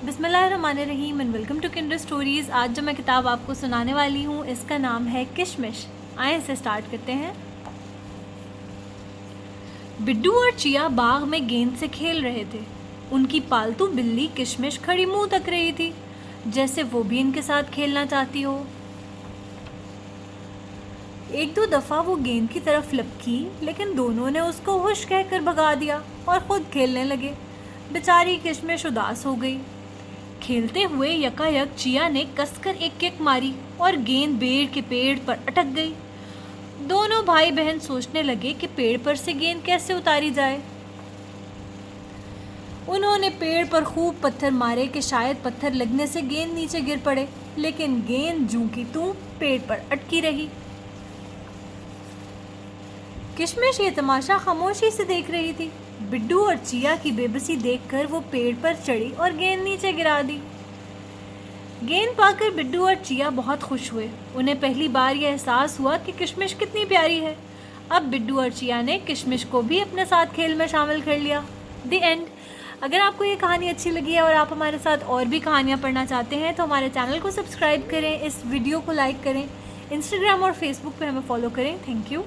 बिस्मिल्लाहिर्रहमानिर्रहीम and welcome to kinder stories. आज जो मैं किताब आपको सुनाने वाली हूँ इसका नाम है किशमिश। आए इसे स्टार्ट करते हैं। बिड्डू और चिया बाग में गेंद से खेल रहे थे। उनकी पालतू बिल्ली किशमिश खड़ी मुंह तक रही थी, जैसे वो भी इनके साथ खेलना चाहती हो। एक दो दफ़ा वो गेंद की तरफ लपकी, लेकिन दोनों ने उसको हुश कहकर भगा दिया और खुद खेलने लगे। बेचारी किशमिश उदास हो गई। खेलते हुए यकायक चिया ने कसकर एक किक मारी और गेंद बेर के पेड़ पर अटक गई। दोनों भाई बहन सोचने लगे कि पेड़ पर से गेंद कैसे उतारी जाए। उन्होंने पेड़ पर खूब पत्थर मारे कि शायद पत्थर लगने से गेंद नीचे गिर पड़े, लेकिन गेंद जूं की तूं पेड़ पर अटकी रही। किशमिश ये तमाशा खामोशी से देख रही थी। बिड्डू और चिया की बेबसी देखकर वो पेड़ पर चढ़ी और गेंद नीचे गिरा दी। गेंद पाकर बिड्डू और चिया बहुत खुश हुए। उन्हें पहली बार यह एहसास हुआ कि किशमिश कितनी प्यारी है। अब बिड्डू और चिया ने किशमिश को भी अपने साथ खेल में शामिल कर लिया। The end. अगर आपको ये कहानी अच्छी लगी है और आप हमारे साथ और भी कहानियाँ पढ़ना चाहते हैं तो हमारे चैनल को सब्सक्राइब करें, इस वीडियो को लाइक करें, इंस्टाग्राम और फेसबुक पे हमें फॉलो करें। Thank you.